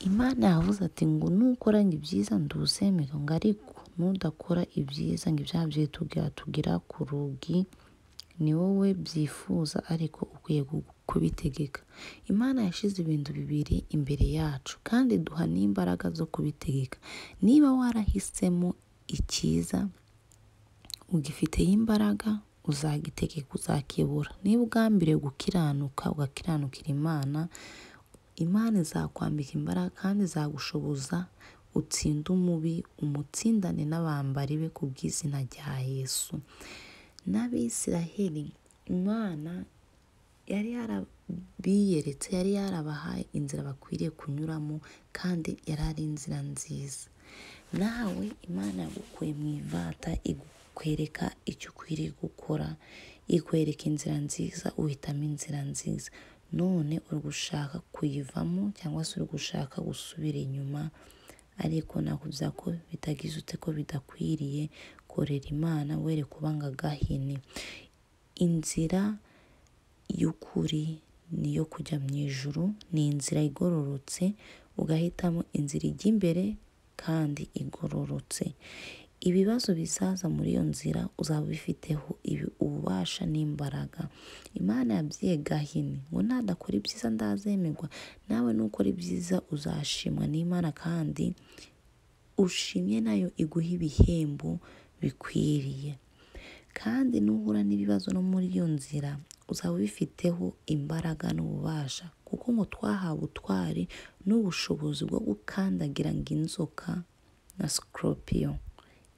Imana yavuze ati ngo nukora ngo ibyiza nduzemera, ngo ariko nudakora ibyiza ngo ibyaha byitugira ku rugi, ni wowe byifuza, ariko ukwiye kubitegeka. Imana yashize ibintu bibiri imbere yacu kandi duha n'imbaraga zo kubitegeka. Niba warahisemo icyiza ugifiteho imbaraga, uzagitegeka, uzakibura. Niba ugambiriye gukiranuka ugakiranukira Imana, Imana izakwambika imbaraga kandi izagushoboza utsinde umubi, umutsindane n'abambari be ku bw'izina rya Yesu. N'Abisiraheli Imana yari yarabiyeretse, yari yarabahaye inzira bakwiriye kunyuramo, kandi yari ari inzira nziza. Nawe Imana yagukuye mu ivata, ikwereka icyo ukwiriye gukora, ikwereka inzira nziza, uhitamo inzira nziza. None uri gushaka kuyivamo cyangwa se uri gushaka gusubira inyuma, ariko nakuvuga ko bitagize ute, ko bidakwiriye. Korera Imana, were kuba nka Gahini. Inzira y'ukuri niyo kujya mu ijuru, ni inzira igororotse. ugahitamo inzira ijya imbere kandi igororotse. Ibibazo bizaza muri iyo nzira uzaba ubifiteho ububasha n'imbaraga. Imana yabwiye Gahini ngo nadakora ibyiza ndazemerwa, nawe nukora ibyiza uzashimwa n'Imana kandi ushimye nayo iguha ibihembo bikwiriye. Kandi nuhura n'ibibazo no muri iyo nzira uzaba ubifiteho imbaraga n'ububasha, kuko ngo twahawe ubutwari n'ubushobozi bwo gukandagira ngo inzoka na scorpion.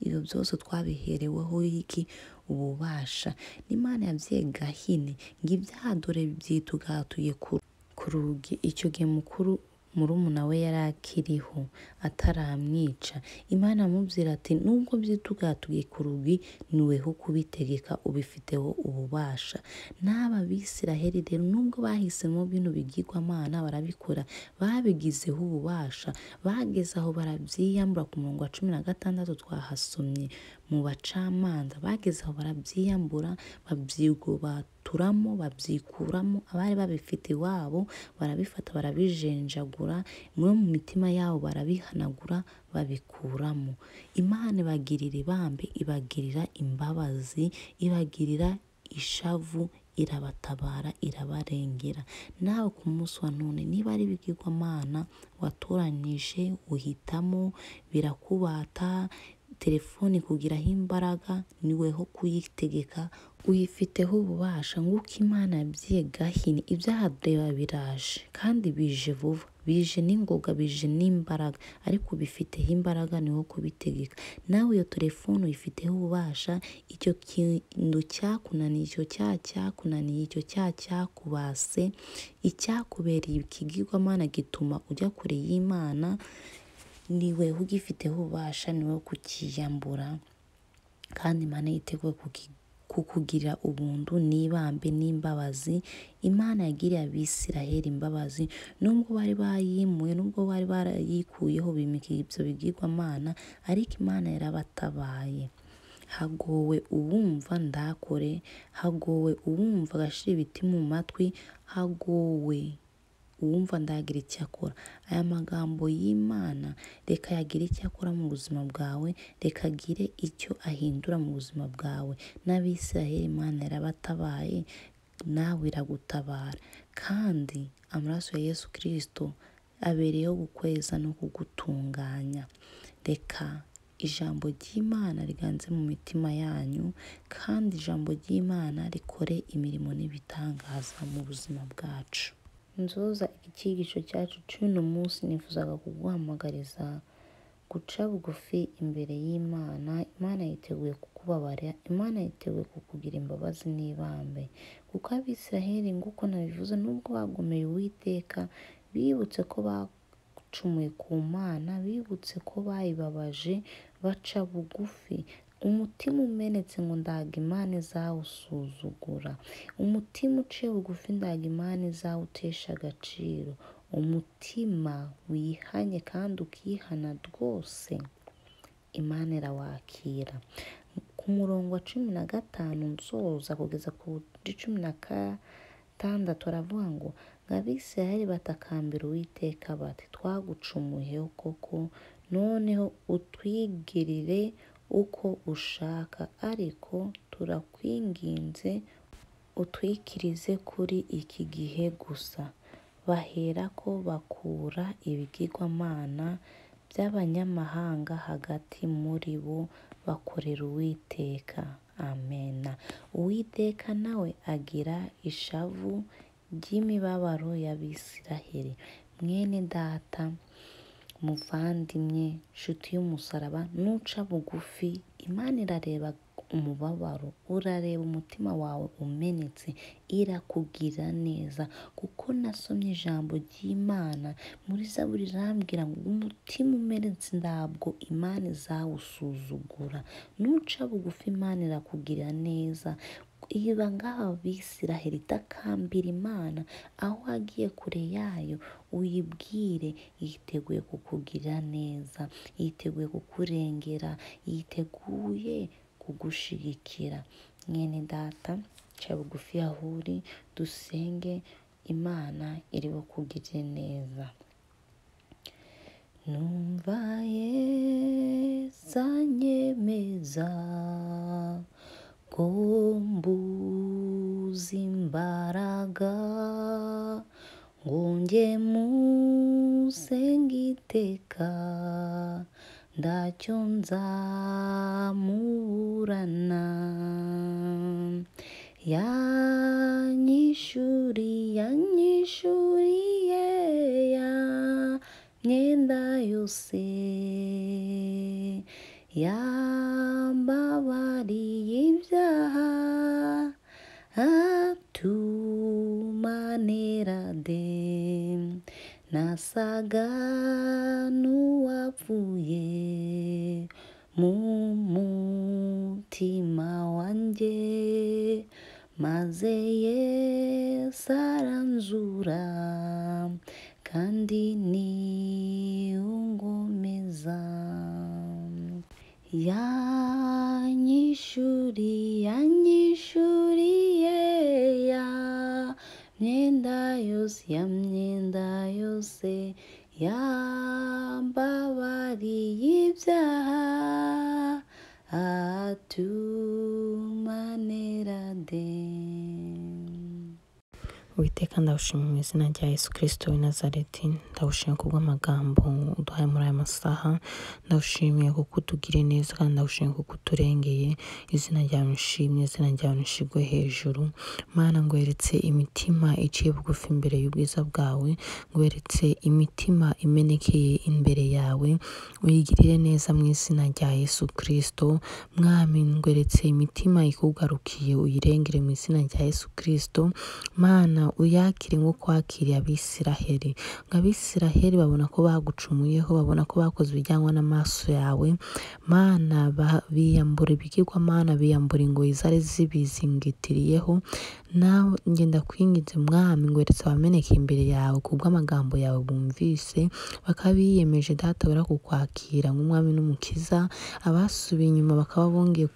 Ibyo byose twabihereweho ububasha n'Imana yabwiye Gahini ngo ibyaha dore byitugatuye ku rugi. Icyo gihe murumuna we yari akiriho ataramwica. Imana amubwira ati nubwo byitugatuye ku rugi, niweho kubitegeka, ubifiteho ububasha. N'aba Bisiraheli rero nubwo bahisemo bino bigirwamana barabikora, babigizeho ububasha, bageze aho barabyiyambura. Ku murongo wa 16 twahasomye mu Bacamanza, bageze aho barabyiyambura, babyigobaturamo, babyikuramo. Abari babifite iwabo barabifata barabijenjagura, mu mitima yabo barabihanagura babikuramo. Imana ibagirira ibambe, ibagirira imbabazi, ibagirira ishavu, irabatabara, irabarengera. Nawe ku munsi wa none niba ari ibigirwamana watoranyije uhitamo, birakubata, telefoni kugiraho imbaraga, niweho kuyitegeka, uyifiteho ububasha. Nguko Imana yabwiye Gahini ibyaha reba biraje kandi bije vuba, bije n'ingoga, bije n'imbaraga, ariko bifiteho imbaraga niho kubitegeka. Nawe iyo telefone uyifiteho ububasha, icyo kintu cyakunaniye, icyo cyaha cyakunaniye, icyo cyaha cyakubase, icyakubereye ikigirwamana gituma ujya kure y'Imana, niwe ugifiteho ububasha, niwe kukiyambura. Kandi Imana yiteguye kukugirira ubuntu n'ibambe n'imbabazi. Imana yagiriye Abisiraheli imbabazi, nubwo bari bayimuye, nubwo bari barayikuyeho bimika ibyo bigirwamana, ariko Imana yarabatabaye. Hagowe uwumva ndakore, hagowe uwumva agashira ibiti mu matwi, hagowe uwumva ndagira icyo akora. Aya magambo y'Imana reka yagire icyo akora mu buzima bwawe, reka agire icyo ahindura mu buzima bwawe. N'Abisiraheli Imana yarabatabaye, nawe iragutabara. Kandi amaraso ya Yesu Kristo abereyeho gukweza no kugutunganya. Reka ijambo ry'Imana riganze mu mitima yanyu, kandi ijambo ry'Imana rikore imirimo n'ibitangaza mu buzima bwacu. Nzoza icyigisho cyacu cy'uno munsi nifuzaga kuguhamagariza guca bugufi imbere y'Imana. Imana yiteguye kukubabarira, Imana yiteguye kukugira imbabazi n'ibambe. Kuko Abisiraheli nguko nabivuze, nubwo bagomeye Uwiteka, bibutse ko bacumuye ku Mana, bibutse ko bayibabaje, baca bugufi. Umutima umenetse ngo ndaga Imana izawusuzugura. Umutima uciye bugufi ndaga Imana izawutesha agaciro. Umutima wihanye kandi ukihana rwose, Imana irawakira. Ku murongo wa 15 nsoza kugeza ku 16 aravuga ngo Abisiraheli batakambira Uwiteka bati twagucumuyeho koko, noneho utwigirire uko ushaka, ariko turakwinginze utwikirize kuri iki gihe gusa. Baherako bakura ibigirwamana by'abanyamahanga hagati muri bo, bakorera Uwiteka. Amena. Uwiteka nawe agira ishavu ry'imibabaro y'Abisiraheli. Mwene data, muvandimwe, nshuti y'umusaraba, nuca bugufi, Imana irareba umubabaro, urareba umutima wawe umenetse, irakugira neza. Kuko nasomye ijambo ry'Imana muri Zaburi irambwira ngo umutima umenetse ntabwo Imana izawusuzugura. Nuca bugufi Imana irakugira neza. Iba ngaha Abisiraheli, takambira Imana, aho wagiye kure yayo uyibwire, yiteguye kukugirira neza, yiteguye kukurengera, yiteguye kugushigikira. Mwene data, ca bugufi aho uri, dusenge Imana iri bukugirire neza. numva Yesu anyemeza ko mbuze imbaraga ngo njye musenge iteka, ntacyo nzamuburana. Yanyishuriye ya myenda yose, yambabariye ibyaha, atumanira de. Nasaga n'uwapfuye mu mutima wanjye, maze Yesu aranzura kandi ni ungomeza. Yanyishuriye ya myenda yose, yambabariye ibyaha, atumanira de. Uwiteka ndawushima mu izina rya Yesu Kristo w'i Nazareti. Ndawushima kubw'amagambo uduhaye muri aya masaha. Ndawushimiye kuko utugiriye neza kandi ndawushimiye kuko uturengeye. Izina ryawe nishimye, izina ryawe nishigwe hejuru. Mana, ngweretse imitima iciye bugufi imbere y'ubwiza bwawe, ngweretse imitima imenekeye imbere yawe. Uyigirire neza mu izina rya Yesu Kristo. Mwami, ngweretse imitima ikugarukiye, uyirengere mu izina rya Yesu Kristo. Mana, uyakire nk'uko wakiriye Abisiraheli. Nk'Abisiraheli babona ko bagucumuyeho, babona ko bakoze ibijyanwa n'amaso yawe. Mana, biyambura ibigirwamana, biyambura ingoyi zari zibizingitiriyeho. Nawe ngenda kwinginze Mwami, ngweretse abameneka imbere yawe kubw'amagambo yawe bumvise, bakaba biyemeje Data wera kukwakira nk'Umwami n'Umukiza. Abasubiye inyuma bakaba bongeye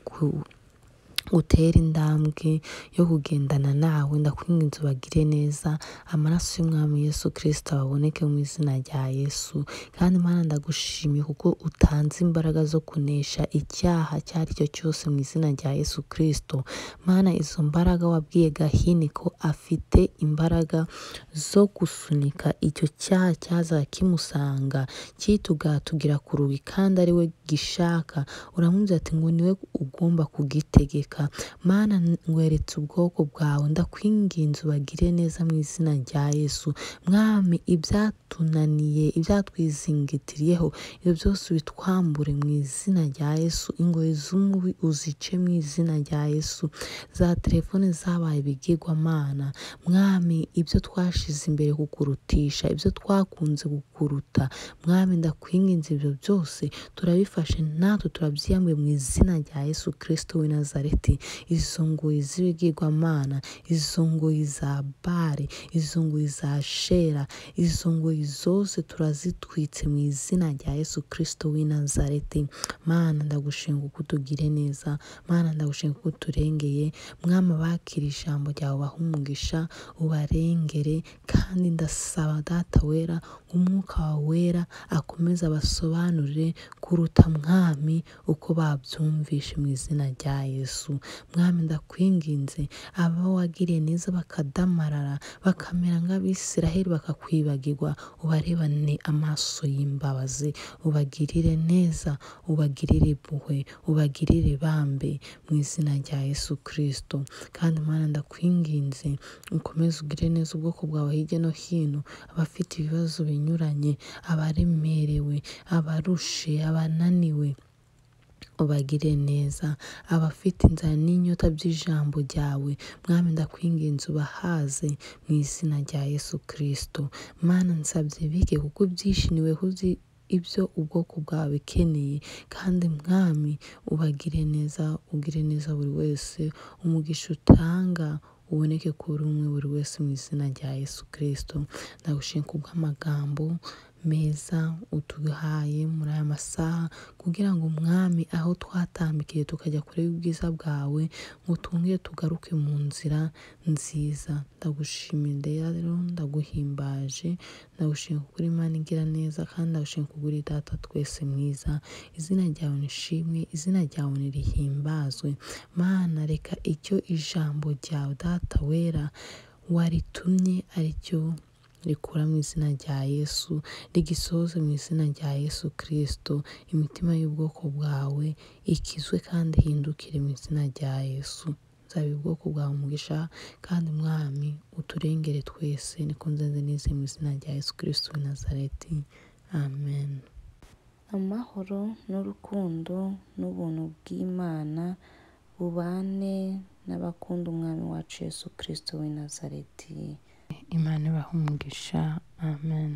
utera intambwe yo kugendana nawe. Ndakwinginze ubagire neza. Amaraso y'Umwami Yesu Kristo aboneke mu izina rya Yesu. Kandi Mana, ndagushimiye kuko utanze imbaraga zo kunesha icyaha icyo ari cyo cyose mu izina rya Yesu Kristo. Mana, izo mbaraga wabwiye Gahini ko afite imbaraga zo gusunika icyo cyaha cyazaga kimusanga kitugatugira ku rugi kandi ari we gishaka, uramubwira ati ngo niwe ugomba kugitegeka. Mana, ngweretse ubwoko bwawe, ndakwinginze ubagire neza mu izina rya Yesu. Mwami, ibyatunaniye, ibyatwizingitiriyeho, ibyo byose bitwambure mu izina rya Yesu. Ingoyi z'umubi uzice mu izina rya Yesu. Za telefone zabaye ibigirwamana, Mwami, ibyo twashize imbere kukurutisha, ibyo twakunze kukuruta, Mwami, ndakwinginze ibyo byose turabifashe, natwe turabyiyambuye mu izina rya Yesu Kristo w'i Nazareti. Izo ngoyi z'ibigirwamana, izo ngoyi za Bali, izo ngoyi za Shera, izo ngoyi zose turazitwitse mu izina rya Yesu Kristo w'i Nazareti. Mana, ndagushima kuko utugire neza. Mana, ndagushima kuko uturengeye. Mwami, abakira ijambo ryawe ubahe umugisha, ubarengere. Kandi ndasaba Data wera, Umwuka wawe wera akomeze abasobanurire kuruta Mwami uko babyumvishe mu izina rya Yesu. Mwami, ndakwinginze abo wagiriye neza bakadamarara, bakamera nk'Abisiraheli bakakwibagirwa, ubarebane amaso y'imbabazi, ubagirire neza, ubagirire impuhwe, ubagirire bambe mu izina rya Yesu Kristo. Kandi Mana, ndakwinginze ukomeze ugire neza ubwoko bwawe hirya no hino, abafite ibibazo binyuranye, abaremerewe, abarushe, abananiwe, ubagire neza. Abafite inzara n'inyota by'ijambo ryawe, Mwami, ndakwinginze ubahaze mu izina rya Yesu Kristo. Mana, nsabye bike kuko byishimiwe uzi ibyo ubwoko bwawe bikeneye. Kandi Mwami, ubagire neza, ugire neza buri wese. Umugisha utanga uboneke kuri umwe buri wese mu izina rya Yesu Kristo. Ndagushimira kubw'amagambo meza utuhaye muri aya masaha, kugira ngo Mwami aho twatambikiye tukajya kure y'ubwiza bwawe, ngo twongere tugaruke mu nzira nziza. Ndagushimira rero, ndaguhimbaje, ndagushimira kuko uri Imana igira neza, kandi ndagushimira kuko uri Data twese mwiza. Izina ryawe nishimwe, izina ryawe nirihimbazwe. Mana, reka icyo ijambo ryawe Data wera waritumye aricyo rikura mu izina rya Yesu, rigisohoze mu izina rya Yesu Kristo. Imitima y'ubwoko bwawe ikizwe kandi ihindukire mu izina rya Yesu. Nzaba ubwoko bwawe umugisha, kandi Mwami uturengere twese, niko nzenze nize mu izina rya Yesu Kristo w'i Nazareti. Amen. Amahoro n'urukundo n'ubuntu bw'Imana bubane n'abakunda Umwami wacu Yesu Kristo w'i Nazareti. Imana ibahe umugisha. Amen.